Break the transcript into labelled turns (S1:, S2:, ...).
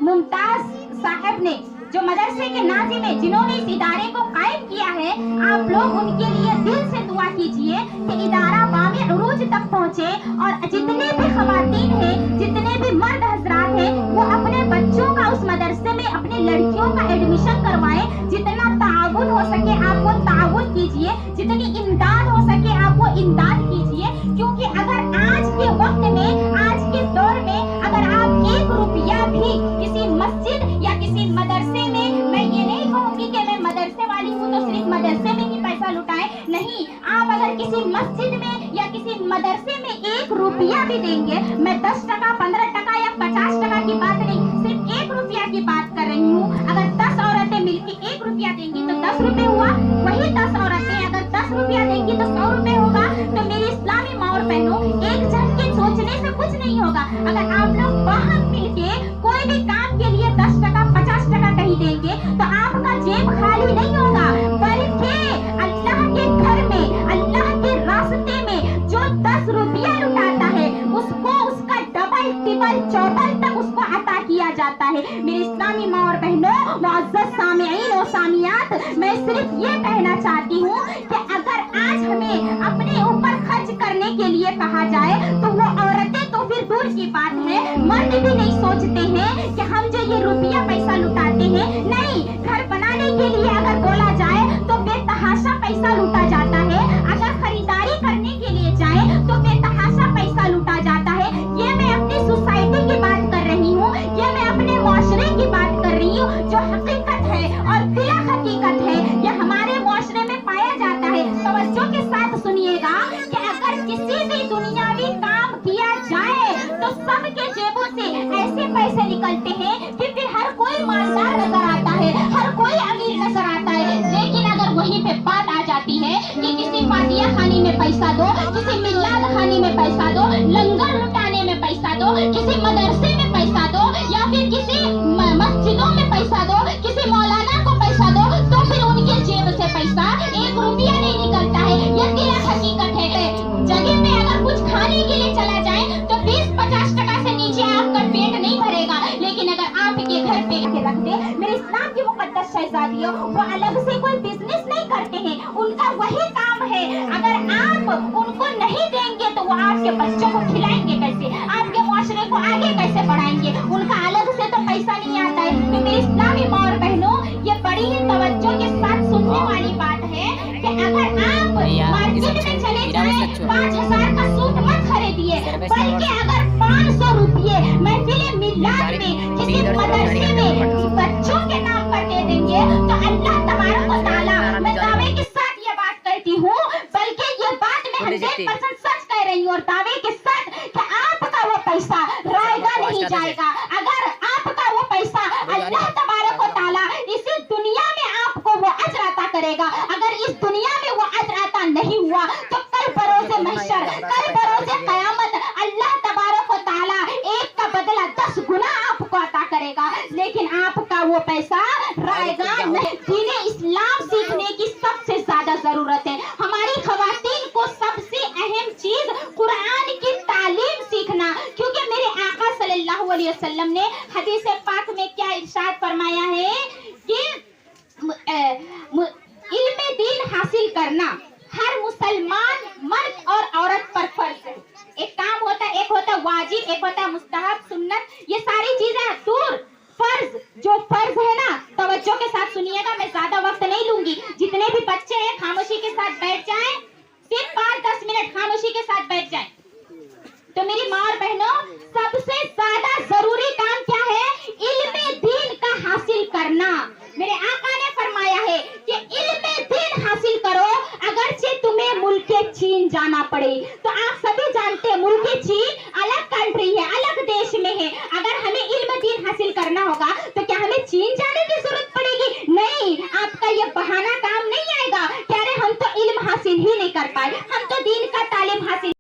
S1: मुमताज साहब ने, जो मदरसे के नाज़िम है, जिन्होंने इस इदारे को कायम किया है, आप लोग उनके लिए दिल से दुआ कीजिए कि इदारा बामे उरूज तक पहुँचे और जितने भी खवातीन हैं, जितने भी मर्द हजरात हैं, वो अपने बच्चों का उस मदरसे में, अपने लड़कियों का एडमिशन करवाएं। जितना ताउन हो सके आप वो ताउन कीजिए, जितनी इमदाद हो सके आप वो इमदाद कीजिए, क्योंकि अगर आज के वक्त में, आज के दौर में अगर आप 1 रुपया भी किसी मस्जिद या किसी मदरसे में, मैं ये नहीं कहूँगी कि मैं मदरसे वाली हूँ तो सिर्फ मदरसे में ही पैसा लुटाएं, नहीं, आप अगर किसी मस्जिद में या किसी मदरसे में 1 रुपया भी देंगे, मैं 10 टका, 15 टका या 50 टका की बात नहीं, सिर्फ 1 रुपया की बात कर रही हूँ। अगर 10 औरतें मिलकर 1 रुपया देंगी तो 10 रुपए हुआ, वही 10 औरतें अगर 10 रुपया देंगी तो 100 रुपए होगा। तो मेरी इस्लामी माँ और बहनों, एक जन के सोचने से कुछ नहीं होगा। अगर आप लोग बाहर मिलके कोई भी काम के लिए 10 टका, 50 टका कहीं देंगे तो आपका जेब खाली नहीं होगा, बल्कि अल्लाह के घर में, अल्लाह के रास्ते में जो 10 रुपया लुटाता है उसको उसका डबल, ट्रिपल, चौबल तक उसको अता किया जाता है। मेरी इस्लामी माँ और बहनों, मुअज़्ज़ज़ सामिईन और सामियात, मैं सिर्फ ये कहना चाहती हूँ कि अगर आज हमें अपने ऊपर खर्च करने के लिए कहा जाए तो वो औरतें तो फिर दूर की बात है, मर्द भी नहीं सोचते हैं कि हम जो ये रुपया पैसा लुटाते हैं, नहीं, घर बनाने के लिए अगर बोला जाए तो बेतहाशा पैसा लूटा जाता है, अगर खरीदारी करने के लिए जाए तो बेतहाशा पैसा लूटा जाता है। ये मैं अपनी सोसाइटी की बात कर रही हूँ, ये मैं अपने मुआशरे की बात कर रही हूँ, जो हकीकत है और बिला हकीकत है, ये हमारे मुआशरे में पाया जाता है। तवज्जो के साथ सुनिएगा कि अगर किसी भी दुनियावी काम किया जाए तो सबके जेबों से ऐसे पैसे निकलते हैं कि फिर हर कोई मालदार नजर आता है, हर कोई अमीर नजर आता है। लेकिन अगर वहीं पे बात आ जाती है कि किसी फातिया खानी में पैसा दो, किसी मिलाद खानी में पैसा दो, लंगर लुटाने में पैसा दो, किसी मदरसे में पैसा दो, या फिर किसी मस्जिदों में पैसा दो, किसी मौलाना को पैसा दो, तो फिर उनके जेब से पैसा 1 रुपया नहीं निकलता है। ये क्या हकीकत है। जगह में अगर कुछ खाने के लिए चला जाए तो 20-50 टका से नीचे आपका पेट नहीं भरेगा, लेकिन अगर आपके घर पे रख दे, मेरे इस्लाम की मुकद्दस शहजादियों, वो अलग से कोई बिजनेस नहीं करते हैं, उनका वही काम है। अगर आप उनको नहीं देंगे तो वो आपके बच्चों को खिलाएंगे कैसे, आपके मुआशरे को आगे कैसे बढ़ाएंगे, उनका अलग से तो पैसा नहीं आता है। तो मेरी इस्लामी माँ और बहनों, ये बड़ी ही तवज्जो के साथ सुनने वाली बात है कि अगर आप मार्केट में चले जाएं, 5000 का सूट मत खरीदिए, बल्कि अगर 500 रुपये महफिल मिलाद में किसी मदरसे में बच्चों के नाम पर दे देंगे तो अल्लाह तबारक व तआला, मैं दावे के साथ ये बात कहती हूँ, बल्कि ये बात मैं 100% सच कह रही हूँ और दावे के साथ कि आपका वो पैसा रायगा नहीं जाएगा। अगर आपका वो पैसा अल्लाह तबारक व तआला इसी दुनिया में आपको वो अजर अता करेगा, अगर इस दुनिया में वो अजर अता नहीं हुआ तो कल बरोज़े महशर, कल बरोज़े क़यामत अल्लाह तबारक व तआला एक का बदला 10 गुना आपको अता करेगा, लेकिन आपका वो पैसा रायगा नहीं। दीने इस्लाम सीखने की सबसे ज्यादा जरूरत है। हमारी खवातीन को सबसे अहम चीज कुरान की तालीम सीखना, क्योंकि मेरे आका सल्लल्लाहु अलैहि वसल्लम ने हदीस पाक में क्या इरशाद फरमाया है कि इल्म दीन हासिल करना हर मुसलमान मर्द और औरत पर फर्ज है। एक काम होता है, एक होता है वाजिब, एक होता है मुस्तहब, सुन्नत, ये सारी चीजें दूर। फर्ज, जो फर्ज है ना, तवज्जो के साथ सुनिएगा, मैं ज्यादा वक्त नहीं लूंगी। जितने भी बच्चे हैं खामोशी के साथ बैठ जाएं, सिर्फ 5-10 मिनट खामोशी के साथ बैठ जाएं। तो मेरी माँ और बहनों, सबसे ज्यादा जरूरी काम क्या है? इल्म दीन का हासिल करना। मेरे आका ने फरमाया है कि इल्म दीन हासिल करो, अगरचे तुम्हें मुल्के चीन जाना पड़े। तो आप सभी जानते हैं मुल्के चीन अलग कंट्री है, अलग देश में है। अगर हमें इल्म दीन हासिल करना होगा तो क्या हमें चीन जाने की जरूरत पड़ेगी? नहीं, आपका ये बहाना काम नहीं आएगा कि अरे हम तो इल्म हासिल ही नहीं कर पाए, हम तो दीन का तालीम हासिल